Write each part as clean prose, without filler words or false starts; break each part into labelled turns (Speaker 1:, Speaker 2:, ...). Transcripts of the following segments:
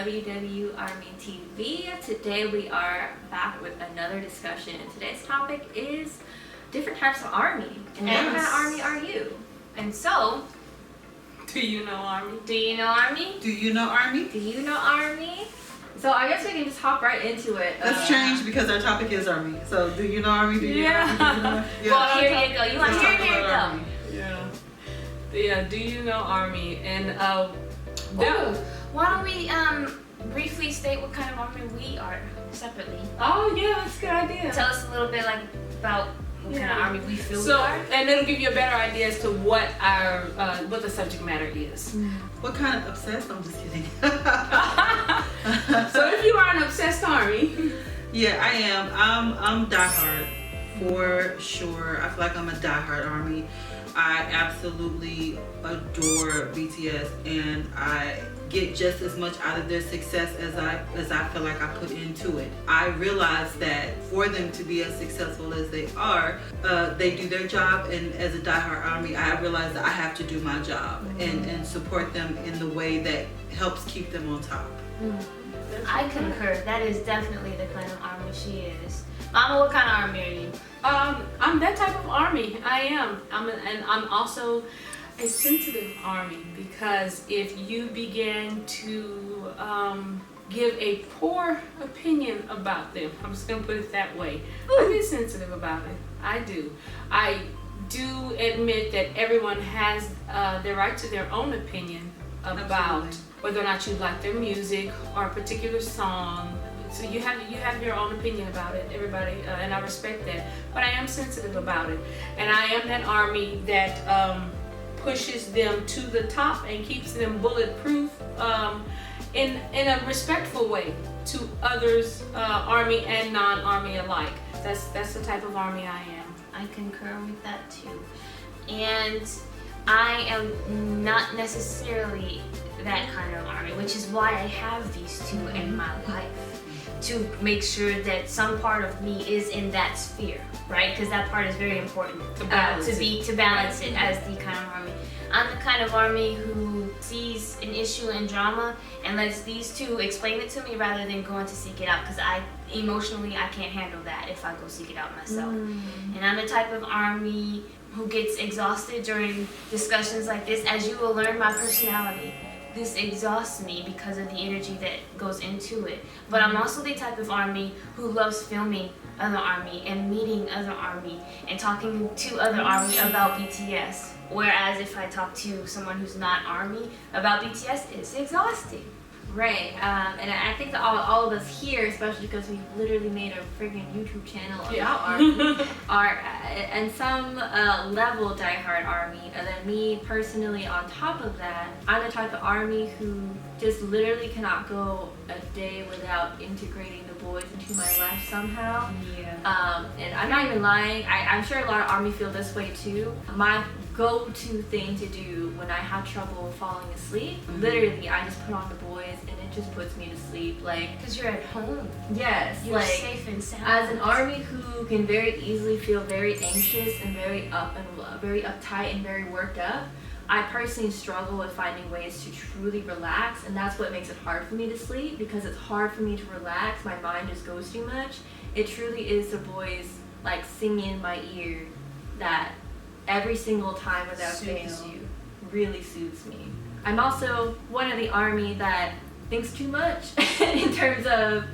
Speaker 1: WWARMYTV. Today we are back with another discussion. Today's topic is different types of army. And what kind of army are you? And so,
Speaker 2: do you know army?
Speaker 1: Do you know army?
Speaker 3: Do you know army?
Speaker 1: Do you know army? So I guess we can just hop right into it.
Speaker 3: That's strange because our topic is army. So do you know army? Do you know army? Do you know?
Speaker 1: Yeah. Well, here you go. You want to hear it? Go.
Speaker 2: Yeah. Do you know army? And
Speaker 4: why don't we briefly state what kind of army we are separately?
Speaker 2: Oh yeah, that's a good idea.
Speaker 4: Tell us a little bit about what kind of army we feel we are.
Speaker 2: And it'll give you a better idea as to what our what the subject matter is.
Speaker 3: What kind of obsessed? I'm just kidding.
Speaker 2: So if you are an obsessed army.
Speaker 3: Yeah, I am. I'm diehard for sure. I feel like I'm a diehard army. I absolutely adore BTS, and I get just as much out of their success as I feel like I put into it. I realize that for them to be as successful as they are, they do their job, and as a diehard army, I realize that I have to do my job and support them in the way that helps keep them on top.
Speaker 4: I concur. That is definitely the kind of army she is. Mama, what kind of army are you?
Speaker 2: I'm that type of army. I am. I'm also a sensitive army, because if you begin to give a poor opinion about them, I'm just gonna put it that way. I get sensitive about it. I do. I do admit that everyone has their right to their own opinion about whether or not you like their music or a particular song. So you have your own opinion about it, everybody, and I respect that. But I am sensitive about it, and I am that army that pushes them to the top and keeps them bulletproof in a respectful way to others, army and non-army alike. That's the type of army I am.
Speaker 4: I concur with that too, and I am not necessarily that kind of army, which is why I have these two in my life, to make sure that some part of me is in that sphere, right? Because that part is very important to balance it as the kind of army. I'm the kind of army who sees an issue in drama and lets these two explain it to me rather than going to seek it out, because emotionally I can't handle that if I go seek it out myself. And I'm the type of army who gets exhausted during discussions like this. As you will learn my personality, this exhausts me because of the energy that goes into it. But I'm also the type of army who loves filming other army and meeting other army and talking to other army about BTS. Whereas if I talk to someone who's not army about BTS, it's exhausting.
Speaker 1: Right, and I think that all of us here, especially because we literally made a friggin' YouTube channel about army, are and some level diehard army. And then me personally, on top of that, I'm the type of army who just literally cannot go a day without integrating the boys into my life somehow. And I'm not even lying. I'm sure a lot of army feel this way too. My go-to thing to do when I have trouble falling asleep, literally I just put on the boys and it just puts me to sleep. Like,
Speaker 4: because you're at home.
Speaker 1: Yes,
Speaker 4: you're
Speaker 1: like
Speaker 4: safe and sound.
Speaker 1: As an army who can very easily feel very anxious and very uptight and very worked up, I personally struggle with finding ways to truly relax, and that's what makes it hard for me to sleep, because it's hard for me to relax. My mind just goes too much. It truly is the boys like singing in my ear that every single time without fail really suits me. I'm also one of the army that thinks too much in terms of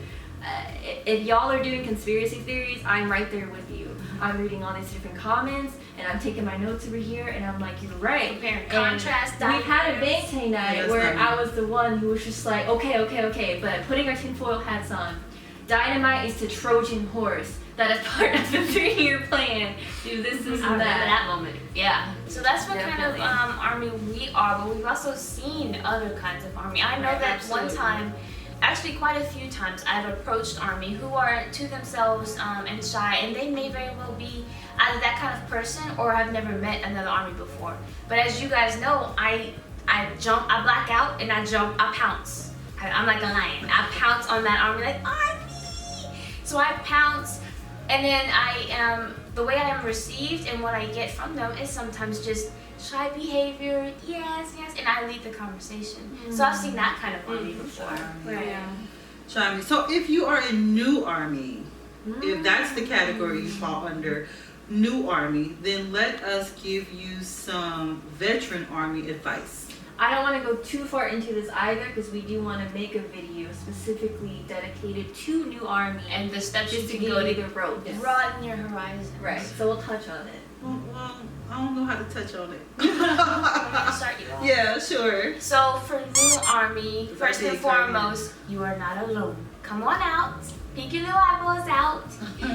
Speaker 1: if y'all are doing conspiracy theories, I'm right there with you. I'm reading all these different comments and I'm taking my notes over here and I'm like, you're right.
Speaker 4: Comparing contrast.
Speaker 1: We had a Bangtan night where I was the one who was just like, okay, but putting our tinfoil hats on. Dynamite is the Trojan horse that is part of the 3-year plan. Do this, and
Speaker 4: I remember
Speaker 1: that.
Speaker 4: that moment. Yeah. So that's what
Speaker 1: Definitely.
Speaker 4: kind of army we are, but we've also seen other kinds of army. I know that one time, actually quite a few times, I've approached army who are to themselves and shy, and they may very well be either that kind of person or have never met another army before. But as you guys know, I black out, and I pounce. I'm like a lion. I pounce on that army like, army! So I pounce And then the way I am received and what I get from them is sometimes just shy behavior, yes, and I lead the conversation. So I've seen that kind of army before. Right.
Speaker 2: Yeah.
Speaker 3: Shy Army. So if you are a new Army, if that's the category you fall under, new Army, then let us give you some veteran Army advice.
Speaker 1: I don't want to go too far into this either because we do want to make a video specifically dedicated to new Army
Speaker 4: And the steps you
Speaker 1: just to
Speaker 4: can
Speaker 1: give
Speaker 4: go
Speaker 1: you
Speaker 4: to
Speaker 1: the road.
Speaker 4: broaden your horizons.
Speaker 1: Right. So we'll touch on it.
Speaker 3: Well, I don't know how to touch on it.
Speaker 4: I'll start you off.
Speaker 3: Yeah, sure.
Speaker 4: So for new Army, first and
Speaker 3: Big Army.
Speaker 4: foremost, you are not alone. Come on out, peek your little eyeballs out,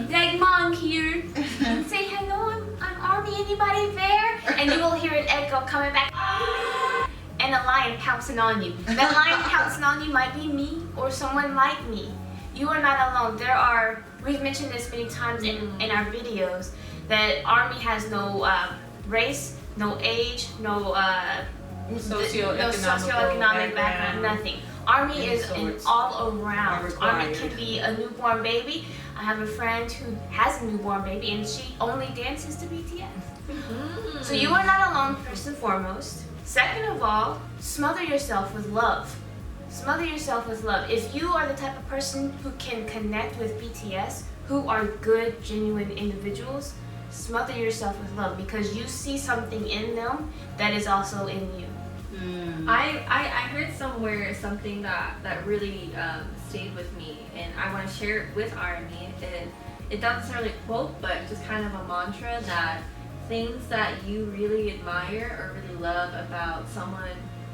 Speaker 4: like Monk here, and say hello. I'm Army. Anybody there? And you will hear an echo coming back. And a lion pouncing on you. That lion pouncing on you might be me or someone like me. You are not alone. We've mentioned this many times in our videos, that Army has no race, no age, no socioeconomic background, nothing. Army is an all around. Army can be a newborn baby. I have a friend who has a newborn baby and she only dances to BTS. So you are not alone, first and foremost. Second of all, smother yourself with love. Smother yourself with love. If you are the type of person who can connect with BTS, who are good, genuine individuals, smother yourself with love because you see something in them that is also in you.
Speaker 1: I heard somewhere something that really stayed with me, and I want to share it with Army. It doesn't necessarily quote, but just kind of a mantra that things that you really admire or really love about someone,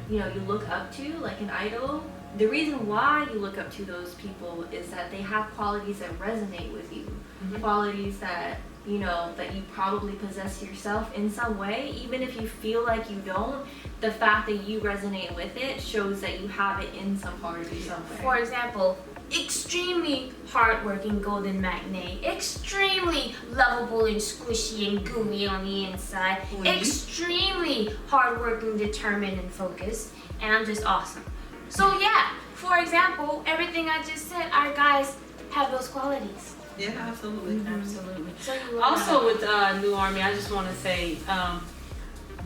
Speaker 1: you look up to, like an idol. The reason why you look up to those people is that they have qualities that resonate with you, qualities that that you probably possess yourself in some way. Even if you feel like you don't, the fact that you resonate with it shows that you have it in some part of you somewhere.
Speaker 4: For example, extremely hardworking golden matinee, extremely lovable and squishy and gooey on the inside, extremely hardworking, determined, and focused, and I'm just awesome. So yeah, for example, everything I just said, our guys have those qualities.
Speaker 3: Yeah, absolutely.
Speaker 2: Absolutely.
Speaker 4: So you
Speaker 2: Also with New Army, I just want to say,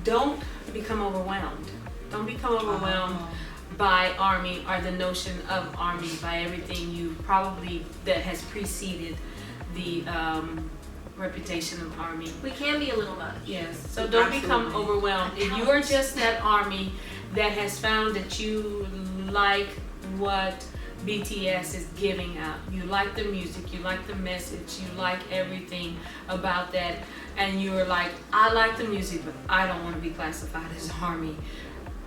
Speaker 2: don't become overwhelmed. Don't become overwhelmed by Army or the notion of Army, by everything that has preceded the reputation of Army.
Speaker 1: We can be a little much.
Speaker 2: Yes, so don't become overwhelmed. If you are just that Army that has found that you like what BTS is giving out, you like the music, you like the message, you like everything about that, and you're like, I like the music, but I don't want to be classified as Army.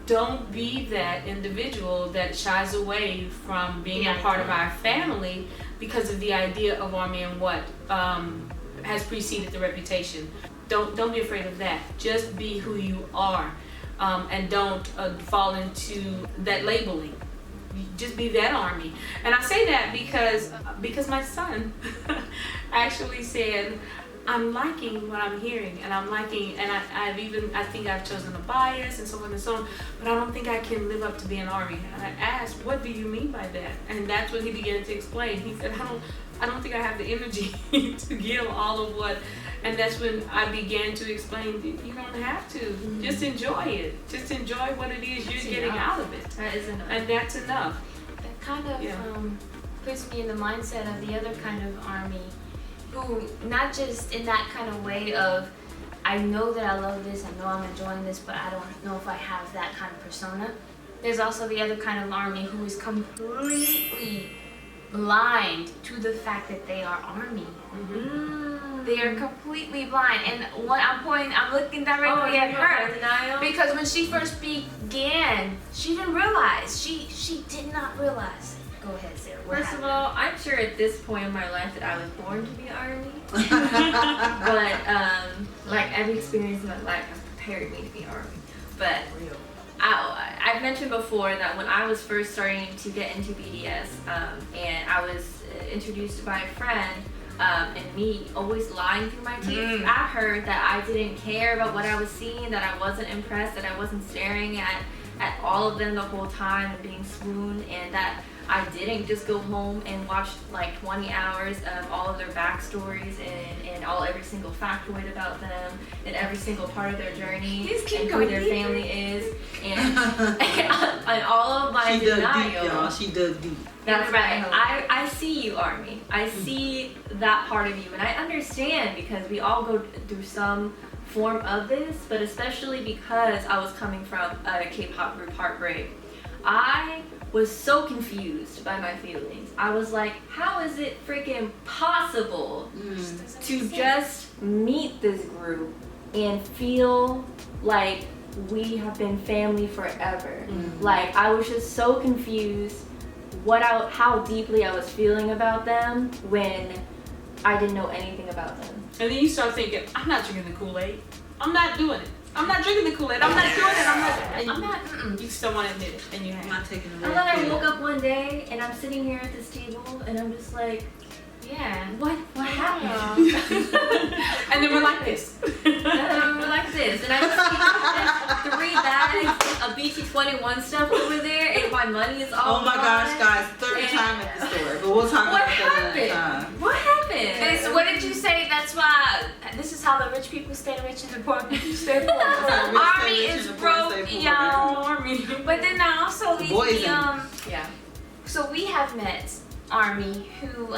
Speaker 2: Don't be that individual that shies away from being a part of our family because of the idea of Army and what has preceded the reputation. Don't be afraid of that. Just be who you are, and don't fall into that labeling. Just be that Army. And I say that because my son actually said, I'm liking what I'm hearing, and I'm liking, and I think I've chosen a bias and so on and so on, but I don't think I can live up to being Army. And I asked, what do you mean by that? And that's when he began to explain. He said, I don't think I have the energy to give all of what, and that's when I began to explain, you don't have to, just enjoy it. Just enjoy what it is you're getting out of it.
Speaker 1: That is enough.
Speaker 2: And that's enough.
Speaker 4: That kind of puts me in the mindset of the other kind of Army, who not just in that kind of way of, I know that I love this, I know I'm enjoying this, but I don't know if I have that kind of persona. There's also the other kind of Army who is completely blind to the fact that they are Army. They are completely blind, and what I'm looking directly at her because when she first began, she didn't realize. She did not realize. Go ahead, Sarah.
Speaker 1: First of all, I'm sure at this point in my life that I was born to be Army. But like every experience in my life has prepared me to be Army. But I've mentioned before that when I was first starting to get into BTS, and I was introduced by a friend, and me always lying through my teeth at her that I didn't care about what I was seeing, that I wasn't impressed, that I wasn't staring at all of them the whole time and being swooned, and that I didn't just go home and watch like 20 hours of all of their backstories and every single factoid about them and every single part of their journey
Speaker 4: Just keep
Speaker 1: and who
Speaker 4: going
Speaker 1: their
Speaker 4: deeper.
Speaker 1: family is and, and all of my
Speaker 3: She dug
Speaker 1: denial.
Speaker 3: deep, y'all. She dug deep.
Speaker 1: That's
Speaker 4: Right.
Speaker 1: right. I see you, Army. I see that part of you, and I understand because we all go through some form of this, but especially because I was coming from a K-pop group, Heartbreak. I was so confused by my feelings. I was like, how is it freaking possible to just meet this group and feel like we have been family forever? Like, I was just so confused how deeply I was feeling about them when I didn't know anything about them.
Speaker 2: And then you start thinking, I'm not drinking the Kool-Aid. I'm not doing it. I'm not drinking the Kool-Aid. I'm not doing it. I'm not. You still want to admit it, and you
Speaker 3: I'm
Speaker 2: have.
Speaker 3: not taking the
Speaker 1: And then I
Speaker 3: red pill.
Speaker 1: woke up one day and I'm sitting here at this table and I'm just like,
Speaker 4: Yeah.
Speaker 1: what happened?
Speaker 2: And then we're like this.
Speaker 1: And I'm like this, and I just see 3 bags of BT21 stuff over there, and my money is all
Speaker 3: Oh my gosh,
Speaker 1: gone.
Speaker 3: guys, third
Speaker 1: And-
Speaker 3: time at the store. But we'll talk
Speaker 1: What
Speaker 3: about that another
Speaker 1: happened?
Speaker 3: time.
Speaker 1: What happened?
Speaker 4: And so what did you say? That's why this is how the rich people stay rich and the poor people stay poor.
Speaker 3: how rich
Speaker 4: Army
Speaker 3: stay rich
Speaker 4: is
Speaker 3: and the poor
Speaker 4: broke,
Speaker 3: stay poor.
Speaker 4: y'all.
Speaker 2: Army.
Speaker 4: But then I also
Speaker 3: The
Speaker 4: leads
Speaker 3: boys
Speaker 4: me
Speaker 3: in.
Speaker 1: Yeah.
Speaker 4: So we have met Army who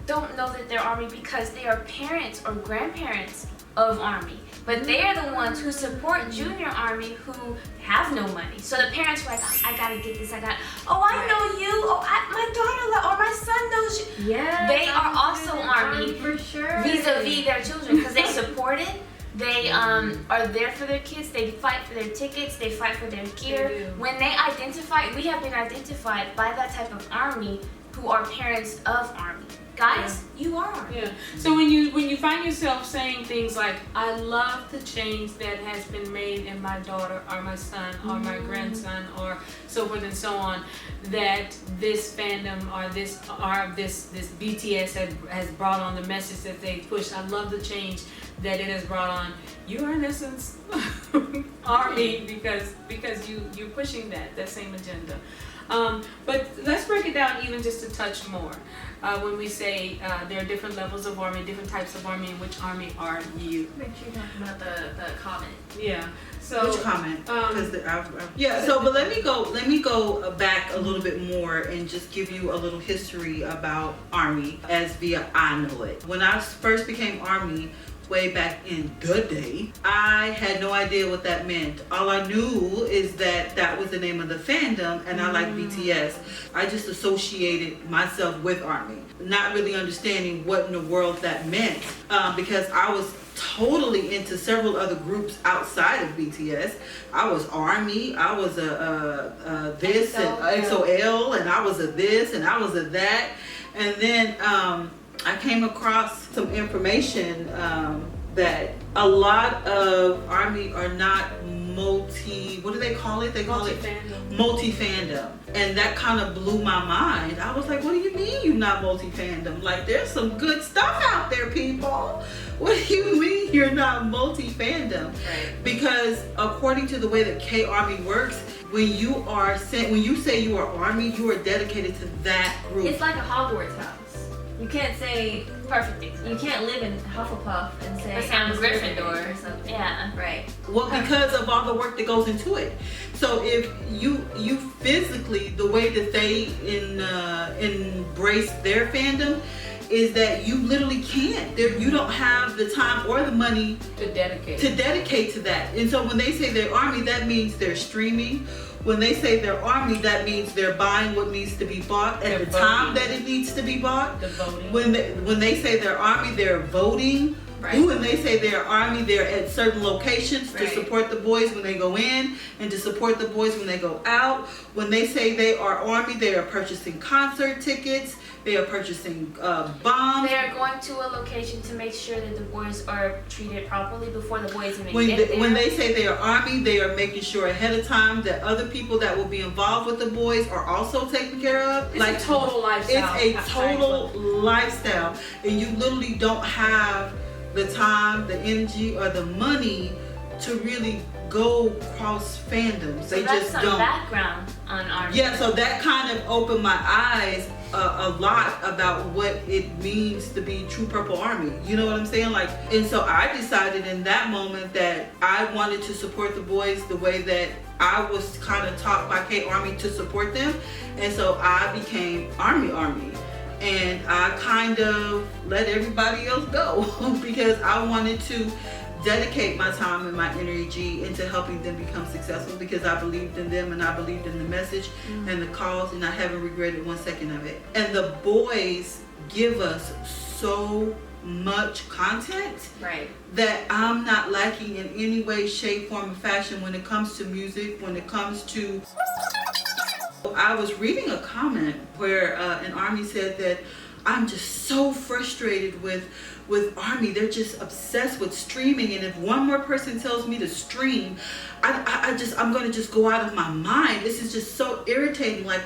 Speaker 4: don't know that they're Army because they are parents or grandparents of Army. But they are the ones who support Junior Army who have no money. So the parents were like, oh, I gotta get this, oh, I know you, oh, my daughter or my son knows you.
Speaker 1: Yeah.
Speaker 4: They are also Army
Speaker 1: for sure.
Speaker 4: vis-a-vis their children because they support it. They are there for their kids. They fight for their tickets. They fight for their gear.
Speaker 2: They do.
Speaker 4: When they identify, we have been identified by that type of Army who are parents of Army. Guys, you are Army.
Speaker 2: Yeah. So when you find yourself saying things like, I love the change that has been made in my daughter or my son or my grandson or so forth and so on, that this fandom or this BTS has brought on the message that they push. I love the change that it has brought on. You are in essence Army because you're pushing that same agenda. But let's break it down even just a touch more. When we say there are different levels of Army, different types of Army, and which Army are you?
Speaker 1: Make sure you're talking about the comment.
Speaker 2: Yeah. So
Speaker 3: Which comment? Yeah. So, but let me go back a little bit more and just give you a little history about Army as via I know it. When I first became Army, way back in the day, I had no idea what that meant. All I knew is that was the name of the fandom, and I like BTS. I just associated myself with Army, not really understanding what in the world that meant, because I was totally into several other groups outside of BTS. I was Army, I was a this and XOL, and I was a this and I was a that, and then I came across some information that a lot of Army are not what do they call it? They call it multi-fandom. And that kind of blew my mind. I was like, what do you mean you're not multi-fandom? Like, there's some good stuff out there, people. What do you mean you're not multi-fandom?
Speaker 1: Right.
Speaker 3: Because according to the way that K-Army works, when you say you are Army, you are dedicated to that group.
Speaker 1: It's like a Hogwarts house. You can't say
Speaker 4: Perfect example.
Speaker 1: you can't live in Hufflepuff and say
Speaker 4: But I'm
Speaker 1: I'm
Speaker 4: Gryffindor.
Speaker 1: or something.
Speaker 4: Yeah.
Speaker 1: Right.
Speaker 3: Well, because of all the work that goes into it. So if you physically, the way that they embrace their fandom is that you literally can't. You don't have the time or the money
Speaker 2: to dedicate
Speaker 3: to that. And so when they say they're Army, that means they're streaming. When they say they're Army, that means they're buying what needs to be bought at
Speaker 2: They're
Speaker 3: the time
Speaker 2: voting.
Speaker 3: that it needs to be bought.
Speaker 2: the voting.
Speaker 3: When they say they're Army, they're voting.
Speaker 1: Right.
Speaker 3: When they say they're Army, they're at certain locations to
Speaker 1: Right.
Speaker 3: support the boys when they go in and to support the boys when they go out. When they say they are Army, they are purchasing concert tickets. They are purchasing bombs.
Speaker 4: They are going to a location to make sure that the boys are treated properly before the boys even
Speaker 3: When
Speaker 4: get there.
Speaker 3: when they say they are Army, they are making sure ahead of time that other people that will be involved with the boys are also taken care of.
Speaker 2: It's a total lifestyle.
Speaker 3: It's a total lifestyle, and you literally don't have the time, the energy, or the money to really go cross fandoms.
Speaker 4: So
Speaker 3: They
Speaker 4: that's
Speaker 3: just
Speaker 4: some
Speaker 3: don't.
Speaker 4: background on Army.
Speaker 3: Yeah, so that kind of opened my eyes a lot about what it means to be true Purple Army. You know what I'm saying? Like, and so I decided in that moment that I wanted to support the boys the way that I was kind of taught by K Army to support them, and so I became Army, and I kind of let everybody else go because I wanted to dedicate my time and my energy into helping them become successful because I believed in them and I believed in the message and the cause, and I haven't regretted 1 second of it. And the boys give us so much content
Speaker 1: Right.
Speaker 3: that I'm not lacking in any way, shape, form, or fashion when it comes to music, when it comes to... I was reading a comment where an Army said that I'm just so frustrated with Army. They're just obsessed with streaming, and if one more person tells me to stream, I'm gonna just go out of my mind. This is just so irritating. Like,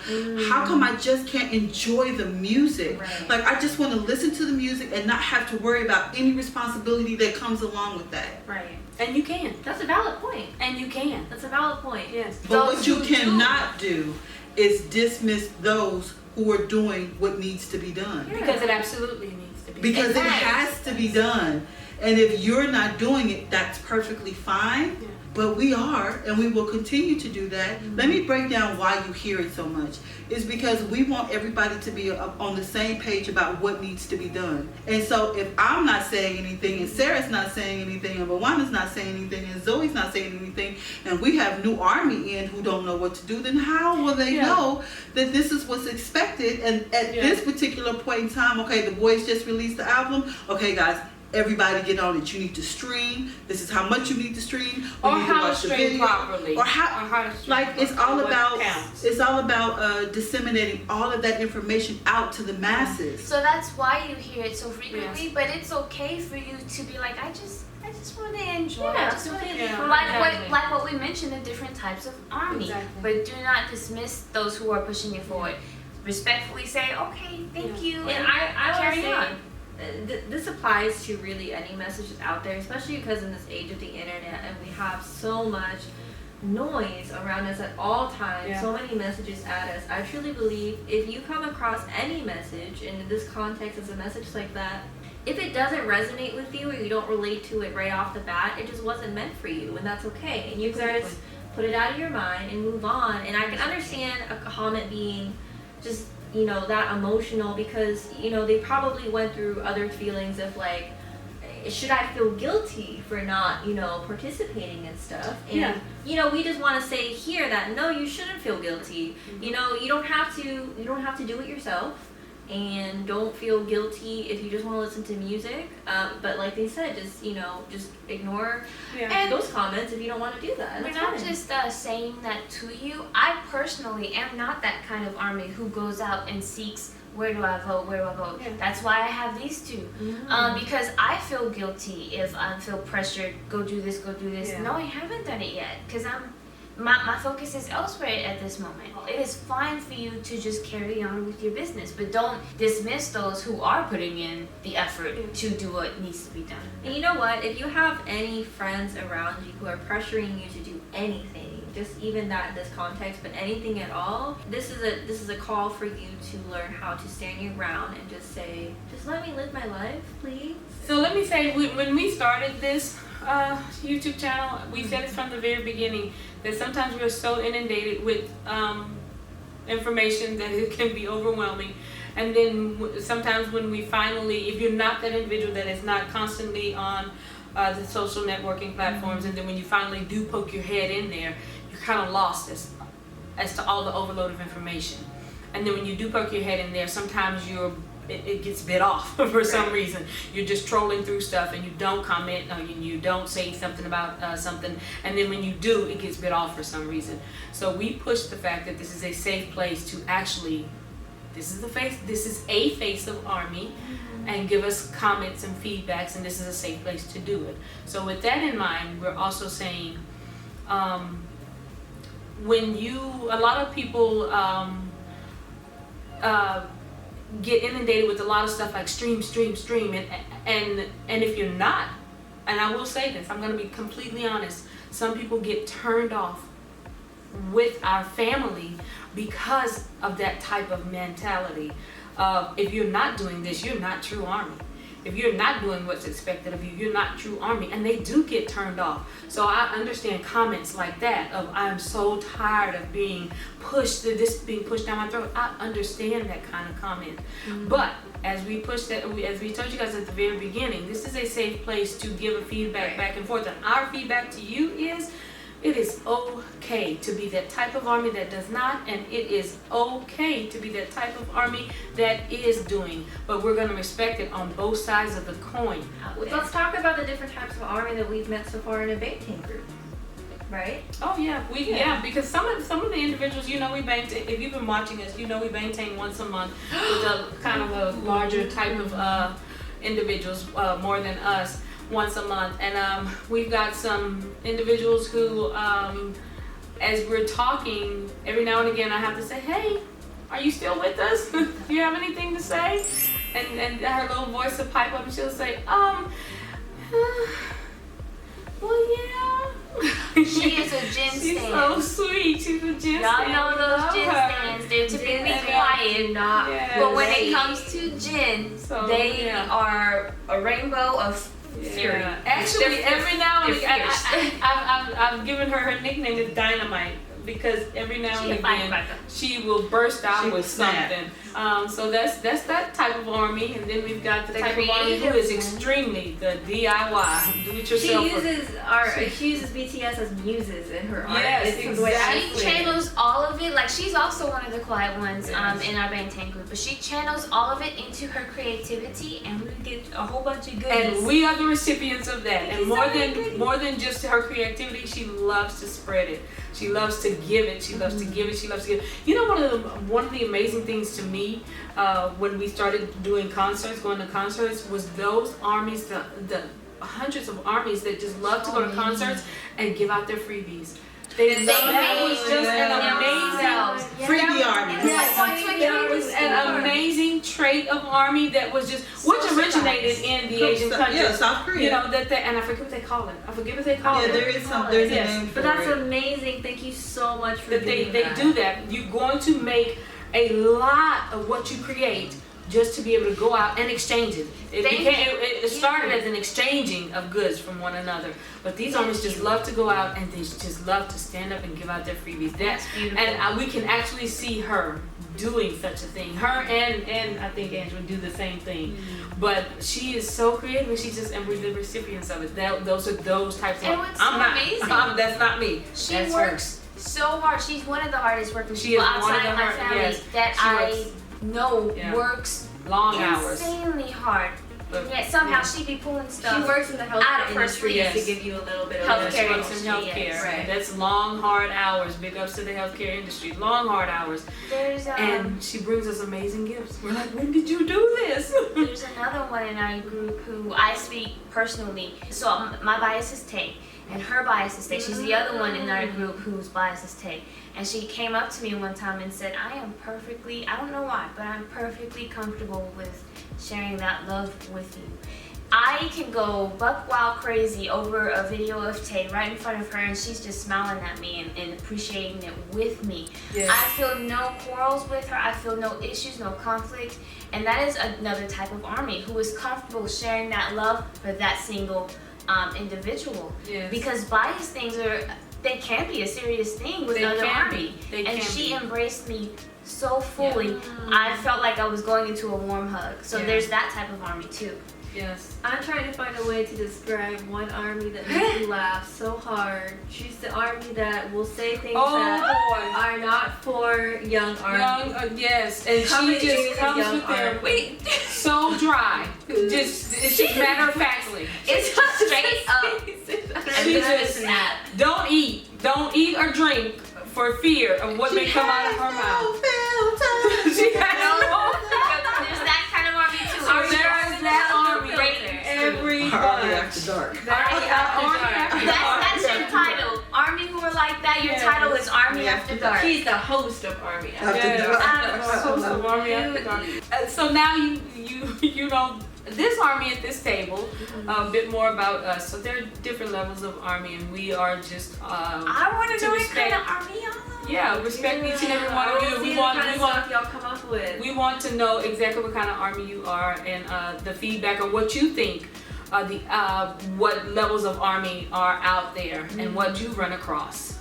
Speaker 3: how come I just can't enjoy the music?
Speaker 1: Right.
Speaker 3: Like, I just want to listen to the music and not have to worry about any responsibility that comes along with that.
Speaker 1: Right.
Speaker 2: And you can.
Speaker 1: That's a valid point.
Speaker 2: And you can.
Speaker 1: That's a valid point.
Speaker 2: Yes.
Speaker 3: But
Speaker 4: Those
Speaker 3: what you
Speaker 4: who do.
Speaker 3: cannot do is dismiss those who are doing what needs to be done.
Speaker 1: Yeah.
Speaker 2: Because it absolutely needs to be.
Speaker 3: Because it
Speaker 4: Exactly.
Speaker 3: has to be done. And if you're not doing it, that's perfectly fine.
Speaker 2: Yeah.
Speaker 3: But we are, and we will continue to do that. Let me break down why you hear it so much. It's because we want everybody to be on the same page about what needs to be done. And so if I'm not saying anything, and Sarah's not saying anything, and Bwana's not saying anything, and Zoe's not saying anything, and we have new Army in who don't know what to do, then how will they know that this is what's expected? And at this particular point in time, okay, the boys just released the album. Okay, guys, everybody get on it. You need to stream. This is how much you need to stream.
Speaker 2: Or
Speaker 3: need to
Speaker 2: how to
Speaker 3: watch the
Speaker 2: stream
Speaker 3: video.
Speaker 2: properly.
Speaker 3: Or how
Speaker 2: to stream
Speaker 3: like it's all
Speaker 2: what
Speaker 3: about
Speaker 2: counts.
Speaker 3: disseminating all of that information out to the masses.
Speaker 4: So that's why you hear it so frequently. But it's okay for you to be like, I just want to enjoy. I
Speaker 1: Yeah,
Speaker 4: just wanna,
Speaker 1: completely
Speaker 2: Yeah.
Speaker 1: fine.
Speaker 4: like what we mentioned, the different types of Army.
Speaker 2: Exactly.
Speaker 4: But do not dismiss those who are pushing it forward. Respectfully say, okay, thank you,
Speaker 1: And I
Speaker 4: carry
Speaker 1: would say,
Speaker 4: on.
Speaker 1: this applies to really any messages out there, especially because in this age of the internet and we have so much noise around us at all times,
Speaker 2: Yeah.
Speaker 1: so many messages at us. I truly believe if you come across any message, and in this context as a message like that, if it doesn't resonate with you or you don't relate to it right off the bat, it just wasn't meant for you, and that's okay. And you can just put it out of your mind and move on. And I can understand a comment being just, you know, that emotional because, you know, they probably went through other feelings of like, should I feel guilty for not, you know, participating in stuff? And,
Speaker 2: Yeah.
Speaker 1: you know, we just want to say here that no, you shouldn't feel guilty. You know, you don't have to do it yourself, and don't feel guilty if you just want to listen to music. But like they said, just, you know, just ignore
Speaker 4: And
Speaker 1: those comments if you don't want to do that.
Speaker 4: we're
Speaker 1: That's
Speaker 4: not
Speaker 1: fine.
Speaker 4: just saying that to you. I personally am not that kind of Army who goes out and seeks, where do I vote, where do I vote?
Speaker 2: Yeah.
Speaker 4: That's why I have these two. Because I feel guilty if I feel pressured, go do this, go do this.
Speaker 2: Yeah.
Speaker 4: No, I haven't done it yet because my focus is elsewhere at this moment. It is fine for you to just carry on with your business, but don't dismiss those who are putting in the effort to do what needs to be done.
Speaker 1: And you know what? If you have any friends around you who are pressuring you to do anything, just even that in this context, but anything at all, this is a call for you to learn how to stand your ground and just say, just let me live my life, please.
Speaker 2: So let me say, when we started this YouTube channel, we said it from the very beginning that sometimes we're so inundated with information that it can be overwhelming. And then sometimes when we finally, if you're not that individual that is not constantly on the social networking platforms, and then when you finally do poke your head in there, you're kind of lost as to all the overload of information. And then when you do poke your head in there, sometimes it gets bit off for some reason. You're just trolling through stuff and you don't comment or you don't say something about something, and then when you do, it gets bit off for some reason. So we push the fact that this is a safe place to actually, this is a face of Army, and give us comments and feedbacks, and this is a safe place to do it. So with that in mind, we're also saying when a lot of people get inundated with a lot of stuff like stream, and if you're not and I will say this, I'm going to be completely honest. Some people get turned off with our family because of that type of mentality. If you're not doing this, you're not true Army. If you're not doing what's expected of you, you're not true Army. And they do get turned off. So I understand comments like that of, I'm so tired of being pushed, this being pushed down my throat. I understand that kind of comment. But as we told you guys at the very beginning, this is a safe place to give a feedback back and forth. And our feedback to you is, it is okay to be that type of Army that does not, and it is okay to be that type of Army that is doing. But we're going to respect it on both sides of the coin.
Speaker 1: Let's talk about the different types of Army that we've met so far in a Maintain group, right?
Speaker 2: Oh yeah, because some of the individuals, we maintain. If you've been watching us, we maintain once a month with a kind of a larger type of individuals, more than us. Once a month, and we've got some individuals who, as we're talking, every now and again I have to say, hey, are you still with us? Do you have anything to say? And her little voice will pipe up and she'll say, well, yeah.
Speaker 4: She is a gym
Speaker 2: She's
Speaker 4: stand.
Speaker 2: so sweet. She's a gym
Speaker 4: Y'all
Speaker 2: stand.
Speaker 4: know those
Speaker 2: Love
Speaker 4: gin
Speaker 2: her.
Speaker 4: stands. They're typically
Speaker 2: And
Speaker 4: quiet.
Speaker 2: Yes.
Speaker 4: But when it comes to gin,
Speaker 2: So,
Speaker 4: they
Speaker 2: yeah.
Speaker 4: are a rainbow of fury.
Speaker 2: Yeah. Actually, every now and
Speaker 4: they're
Speaker 2: again,
Speaker 4: fierce.
Speaker 2: I've given her nickname is Dynamite, because every now
Speaker 4: She
Speaker 2: and
Speaker 4: a
Speaker 2: again
Speaker 4: firecracker.
Speaker 2: she will burst out
Speaker 3: She will
Speaker 2: with
Speaker 3: snap.
Speaker 2: something. So that's that type of Army, and then we've got the type of Army who
Speaker 1: creative
Speaker 2: is
Speaker 1: one.
Speaker 2: extremely the DIY, do it
Speaker 1: She
Speaker 2: yourself.
Speaker 1: uses BTS as muses in her art.
Speaker 2: Yes,
Speaker 1: It's the way I
Speaker 2: exactly.
Speaker 4: She channels all of it. Like, she's also one of the quiet ones
Speaker 2: Yes.
Speaker 4: in our Maintain group, but she channels all of it into her creativity, and we get a whole bunch of goodies.
Speaker 2: And we are the recipients of that. And more than just her creativity, she loves to spread it. She loves to give it. She loves to give it. She loves to give. One of the amazing things to me when we started doing concerts, going to concerts, was those armies, the hundreds of armies that just love to go to concerts and give out their freebies. That was just an amazing
Speaker 3: Freebie Army.
Speaker 2: That was an amazing trait of Army that was just, which originated in the Asian countries.
Speaker 3: Yeah, South Korea.
Speaker 2: And I forget what they call it.
Speaker 3: Yeah, there is there's a name for
Speaker 1: But that's
Speaker 3: it.
Speaker 1: amazing. Thank you so much for
Speaker 2: That they
Speaker 1: doing that.
Speaker 2: do that. You're going to make a lot of what you create just to be able to go out and exchange it. It started as an exchanging of goods from one another. But these armies just love to go out and they just love to stand up and give out their freebies.
Speaker 4: That's beautiful.
Speaker 2: And we can actually see her doing such a thing. Her and I think Angela do the same thing. But she is so creative, and we're the recipients of it. Those are those types of.
Speaker 4: And what's
Speaker 2: I'm not.
Speaker 4: amazing-
Speaker 2: That's not me.
Speaker 4: She
Speaker 2: That's her.
Speaker 4: works so hard. She's one of the hardest working
Speaker 2: She
Speaker 4: people
Speaker 2: is one of
Speaker 4: outside
Speaker 2: the
Speaker 4: my
Speaker 2: hard-
Speaker 4: family
Speaker 2: yes.
Speaker 4: that
Speaker 2: She
Speaker 4: I
Speaker 2: works-
Speaker 4: know
Speaker 2: Yeah.
Speaker 4: works
Speaker 2: Long hours.
Speaker 4: insanely hard.
Speaker 2: But-
Speaker 4: And yet somehow she be pulling
Speaker 1: She
Speaker 4: stuff.
Speaker 1: works in the
Speaker 4: Out
Speaker 1: healthcare
Speaker 4: of her
Speaker 1: industry
Speaker 2: sleeves.
Speaker 1: to give you a little bit of
Speaker 4: Healthcare
Speaker 2: She works in
Speaker 4: industry,
Speaker 2: healthcare.
Speaker 4: yes.
Speaker 1: Right.
Speaker 2: That's long, hard hours. Big ups to the healthcare industry. Long, hard hours.
Speaker 4: There's
Speaker 2: And she brings us amazing gifts. We're like, when did you do this?
Speaker 4: There's another one in our group who I speak personally. So my bias is Tay, and her bias is Tay. She's the other one in our group whose bias is Tay. And she came up to me one time and said, I don't know why, but I'm perfectly comfortable with sharing that love with you. I can go buck wild crazy over a video of Tay right in front of her, and she's just smiling at me and appreciating it with me.
Speaker 2: Yes.
Speaker 4: I feel no quarrels with her. I feel no issues, no conflict. And that is another type of Army who is comfortable sharing that love for that single individual.
Speaker 2: Yes.
Speaker 4: Because bias things they can be a serious thing with
Speaker 2: They
Speaker 4: other
Speaker 2: can
Speaker 4: Army.
Speaker 2: be. They
Speaker 4: And
Speaker 2: can
Speaker 4: she
Speaker 2: be.
Speaker 4: embraced me so fully. I felt like I was going into a warm hug. So
Speaker 2: Yeah.
Speaker 4: there's that type of Army too.
Speaker 2: Yes.
Speaker 1: I'm trying to find a way to describe one Army that makes me laugh so hard. She's the Army that will say things that
Speaker 2: Oh
Speaker 1: are not for young
Speaker 2: boy.
Speaker 1: Army.
Speaker 2: Young, yes. And
Speaker 1: Coming
Speaker 2: she
Speaker 1: in
Speaker 2: just
Speaker 1: as
Speaker 2: comes
Speaker 1: young
Speaker 2: with them.
Speaker 1: Army.
Speaker 4: Wait,
Speaker 2: So dry. It's just matter of factly.
Speaker 4: it's straight up.
Speaker 2: She
Speaker 4: And
Speaker 2: just
Speaker 4: snap.
Speaker 2: don't eat or drink for fear of what may come out of her mouth. She has no
Speaker 4: There's that kind of Army too.
Speaker 2: So there is that Army. Every
Speaker 3: Army after dark.
Speaker 4: That's your title. Army who are like that, your title is Army After Dark.
Speaker 1: She's the host of Army.
Speaker 3: After dark.
Speaker 2: So now you know this army at this table, a bit more about us. So there are different levels of army, and we are just
Speaker 4: I want to know what kind of army y'all are.
Speaker 2: yeah, respect each and every one of you.
Speaker 1: We want y'all come up with.
Speaker 2: We want to know exactly what kind of army you are, and the feedback on what you think, what levels of army are out there, and what you've run across.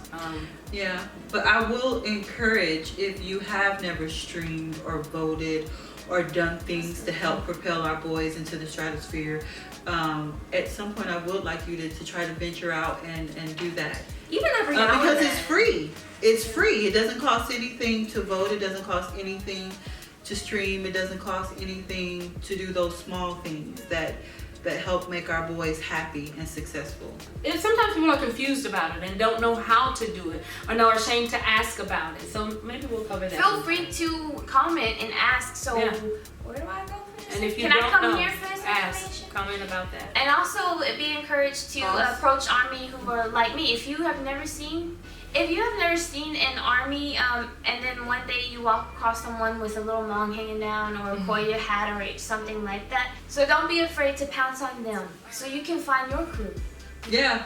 Speaker 3: Yeah, but I will encourage, if you have never streamed or voted or done things to help propel our boys into the stratosphere, at some point I would like you to try to venture out and do that.
Speaker 1: Even every now and
Speaker 3: because
Speaker 1: then.
Speaker 3: it's free. It's free. It doesn't cost anything to vote. It doesn't cost anything to stream. It doesn't cost anything to do those small things that help make our boys happy and successful.
Speaker 2: And sometimes people are confused about it and don't know how to do it, or are ashamed to ask about it. So maybe we'll cover that.
Speaker 4: Feel free to comment and ask. So
Speaker 2: Yeah.
Speaker 4: where do I go for this?
Speaker 2: And if you
Speaker 4: Can
Speaker 2: don't
Speaker 4: I come
Speaker 2: know,
Speaker 4: here for this
Speaker 2: ask,
Speaker 4: information?
Speaker 2: comment about that.
Speaker 4: And also be encouraged to
Speaker 2: Pause.
Speaker 4: approach army who are like me. If you have never seen an army, and then one day you walk across someone with a little mong hanging down or a Koya hat or something like that, so don't be afraid to pounce on them so you can find your crew.
Speaker 3: Yeah,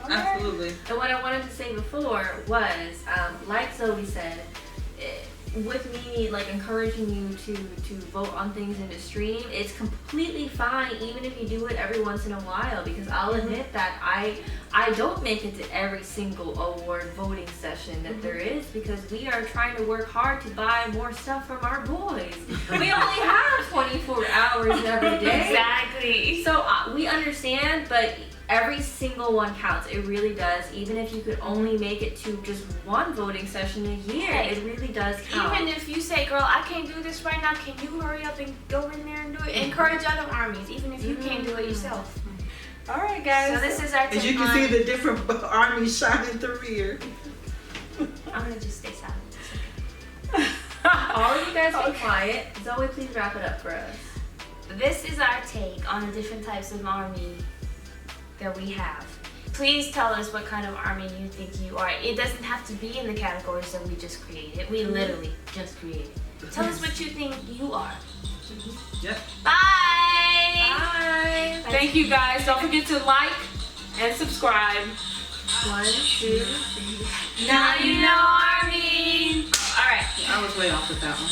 Speaker 3: absolutely.
Speaker 1: And what I wanted to say before was, like Zoe said, with me like encouraging you to vote on things in the stream, it's completely fine even if you do it every once in a while, because I'll admit that I don't make it to every single award voting session that there is, because we are trying to work hard to buy more stuff from our boys. We only have 24 hours every day.
Speaker 4: Exactly.
Speaker 1: So we understand, but every single one counts. It really does. Even if you could only make it to just one voting session a year, it really does count.
Speaker 4: Even if you say, girl, I can't do this right now, can you hurry up and go in there and do it? Encourage other armies, even if you can't do it yourself.
Speaker 2: All right, guys.
Speaker 4: So this is our
Speaker 3: As you
Speaker 4: take
Speaker 3: can
Speaker 4: on-
Speaker 3: see the different armies shining through here.
Speaker 4: I'm gonna just stay silent.
Speaker 1: All of you guys be quiet. Zoe, please wrap it up for us.
Speaker 4: This is our take on the different types of army that we have. Please tell us what kind of army you think you are. It doesn't have to be in the categories that we just created. We literally just created. Tell us what you think you are.
Speaker 3: Yep.
Speaker 4: Bye!
Speaker 1: Bye.
Speaker 2: Thank you, guys. Don't forget to like and subscribe.
Speaker 1: 1, 2, 3.
Speaker 4: Now you know army! Alright.
Speaker 3: I was way off with that one.